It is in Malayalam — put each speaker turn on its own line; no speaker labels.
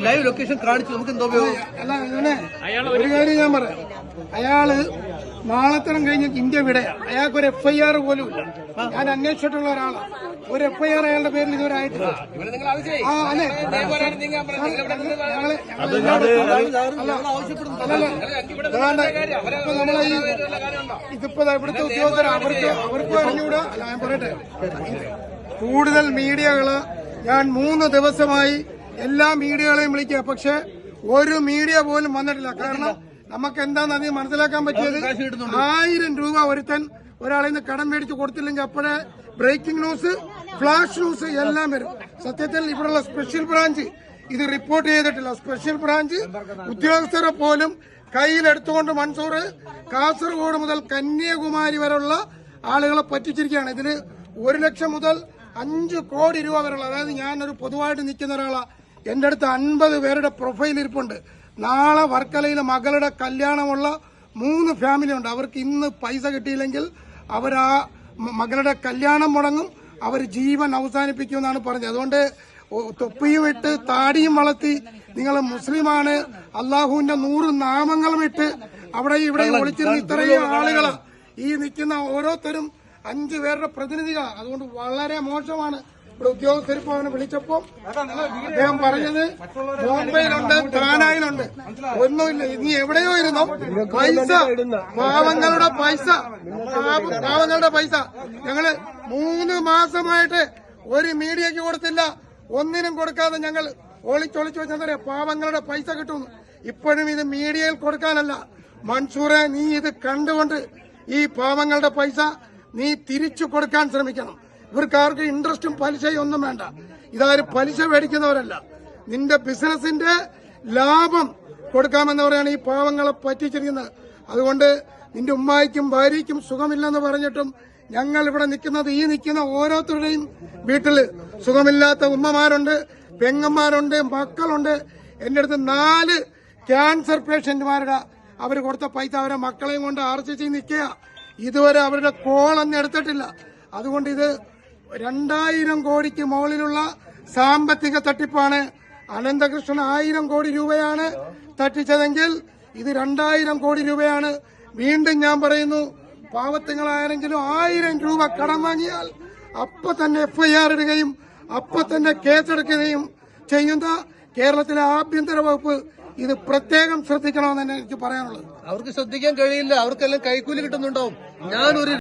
ലൈവ് ലൊക്കേഷൻ കാണിച്ചു നമുക്ക് എന്തോ
അല്ല അങ്ങനെ ഒരു കാര്യം ഞാൻ പറയാം. അയാള് നാളത്തരം കഴിഞ്ഞ് ഇന്ത്യ വിട. അയാൾക്കൊരു FIR പോലും ഇല്ല. ഞാൻ അന്വേഷിച്ചിട്ടുള്ള ഒരാളാണ്. ഒരു FIR അയാളുടെ പേരിൽ ഇതുവരെ ആയിട്ടില്ല. അതെ ഇപ്പൊ നമ്മളെ ഇതിപ്പോ ഇവിടുത്തെ ഉദ്യോഗസ്ഥർ അവർക്ക് അറിഞ്ഞൂടാ. അല്ല ഞാൻ പറയട്ടെ, കൂടുതൽ മീഡിയകള് ഞാൻ 3 ദിവസമായി എല്ലാ മീഡിയകളെയും വിളിക്കുക. പക്ഷെ ഒരു മീഡിയ പോലും വന്നിട്ടില്ല. കാരണം നമുക്ക് എന്താണെന്ന് അധികം മനസ്സിലാക്കാൻ പറ്റിയത് 1000 രൂപ ഒരുത്തൻ ഒരാളിൽ നിന്ന് കടം മേടിച്ച് കൊടുത്തില്ലെങ്കിൽ അപ്പോഴേ ബ്രേക്കിംഗ് ന്യൂസ്, ഫ്ലാഷ് ന്യൂസ് എല്ലാം വരും. സത്യത്തിൽ ഇവിടെയുള്ള സ്പെഷ്യൽ ബ്രാഞ്ച് ഇത് റിപ്പോർട്ട് ചെയ്തിട്ടില്ല. സ്പെഷ്യൽ ബ്രാഞ്ച് ഉദ്യോഗസ്ഥരെ പോലും കയ്യിലെടുത്തുകൊണ്ട് മൻസൂർ കാസർഗോഡ് മുതൽ കന്യാകുമാരി വരെയുള്ള ആളുകളെ പറ്റിച്ചിരിക്കുകയാണ്. ഇതിൽ 1 ലക്ഷം മുതൽ 5 കോടി രൂപ വരെയുള്ള, അതായത് ഞാനൊരു പൊതുവായിട്ട് നിൽക്കുന്ന ഒരാളാണ്. എന്റെ അടുത്ത് 50 പേരുടെ പ്രൊഫൈൽ ഇരിപ്പുണ്ട്. നാളെ വർക്കലയിലെ മകളുടെ കല്യാണമുള്ള 3 ഫാമിലി ഉണ്ട്. അവർക്ക് ഇന്ന് പൈസ കിട്ടിയില്ലെങ്കിൽ അവരാ മകളുടെ കല്യാണം മുടങ്ങും, അവർ ജീവൻ അവസാനിപ്പിക്കുമെന്നാണ് പറഞ്ഞത്. അതുകൊണ്ട് തൊപ്പിയും ഇട്ട് താടിയും വളർത്തി നിങ്ങൾ മുസ്ലിമാണ്, അള്ളാഹുവിന്റെ 100 നാമങ്ങളും ഇട്ട് അവിടെ ഇവിടെ ഒളിച്ചിരുന്ന ഇത്രയും ആളുകള് ഈ നിൽക്കുന്ന ഓരോരുത്തരും 5 പേരുടെ പ്രതിനിധികളാണ്. അതുകൊണ്ട് വളരെ മോശമാണ്. ഇവിടെ ഉദ്യോഗസ്ഥരിപ്പോ അവനെ വിളിച്ചപ്പോ അദ്ദേഹം പറഞ്ഞത് ബോംബെയിലുണ്ട്, താനായിലുണ്ട്, ഒന്നുമില്ല. ഇനി എവിടെയോ ഇരുന്നോ പൈസ, പാവങ്ങളുടെ പൈസ ഞങ്ങള് 3 മാസമായിട്ട് ഒരു മീഡിയക്ക് കൊടുത്തില്ല, ഒന്നിനും കൊടുക്കാതെ ഞങ്ങൾ ഒളിച്ചൊളിച്ചു വെച്ചാൽ പാവങ്ങളുടെ പൈസ കിട്ടുന്നു. ഇപ്പോഴും ഇത് മീഡിയയിൽ കൊടുക്കാനല്ല. മൻസൂറെ, നീ ഇത് കണ്ടുകൊണ്ട് ഈ പാവങ്ങളുടെ പൈസ നീ തിരിച്ചു കൊടുക്കാൻ ശ്രമിക്കണം. ഇവർക്കാർക്ക് ഇൻട്രസ്റ്റും പലിശയും ഒന്നും വേണ്ട. ഇതാരും പലിശ മേടിക്കുന്നവരല്ല. നിന്റെ ബിസിനസിന്റെ ലാഭം കൊടുക്കാമെന്ന് പറയാണ് ഈ പാവങ്ങളെ പറ്റിച്ചിരിക്കുന്നത്. അതുകൊണ്ട് നിന്റെ ഉമ്മായിക്കും ഭാര്യയ്ക്കും സുഖമില്ലെന്ന് പറഞ്ഞിട്ടും ഞങ്ങൾ ഇവിടെ നിൽക്കുന്നത്, ഈ നിൽക്കുന്ന ഓരോരുത്തരുടെയും വീട്ടില് സുഖമില്ലാത്ത ഉമ്മമാരുണ്ട്, പെങ്ങന്മാരുണ്ട്, മക്കളുണ്ട്. എന്റെ അടുത്ത് 4 ക്യാൻസർ പേഷ്യന്റുമാരുടെ അവർ കൊടുത്ത പൈസ അവരെ മക്കളെയും കൊണ്ട് RCC നിൽക്കുക. ഇതുവരെ അവരുടെ കോളൊന്നും എടുത്തിട്ടില്ല. അതുകൊണ്ട് ഇത് 2000 കോടിക്ക് മുകളിലുള്ള സാമ്പത്തിക തട്ടിപ്പാണ്. അനന്തകൃഷ്ണൻ 1000 കോടി രൂപയാണ് തട്ടിച്ചതെങ്കിൽ ഇത് 2000 കോടി രൂപയാണ്. വീണ്ടും ഞാൻ പറയുന്നു, പാവത്തുങ്ങളാരെങ്കിലും 1000 രൂപ കടം വാങ്ങിയാൽ അപ്പൊ തന്നെ FIR ഇടുകയും അപ്പൊ തന്നെ കേസെടുക്കുകയും ചെയ്യുന്ന കേരളത്തിലെ ആഭ്യന്തര വകുപ്പ് ഇത് പ്രത്യേകം ശ്രദ്ധിക്കണമെന്ന് തന്നെ എനിക്ക് പറയാനുള്ളത്.
അവർക്ക് ശ്രദ്ധിക്കാൻ കഴിയില്ല. അവർക്കെല്ലാം കൈക്കൂലി കിട്ടുന്നുണ്ടാവും. ഞാനൊരു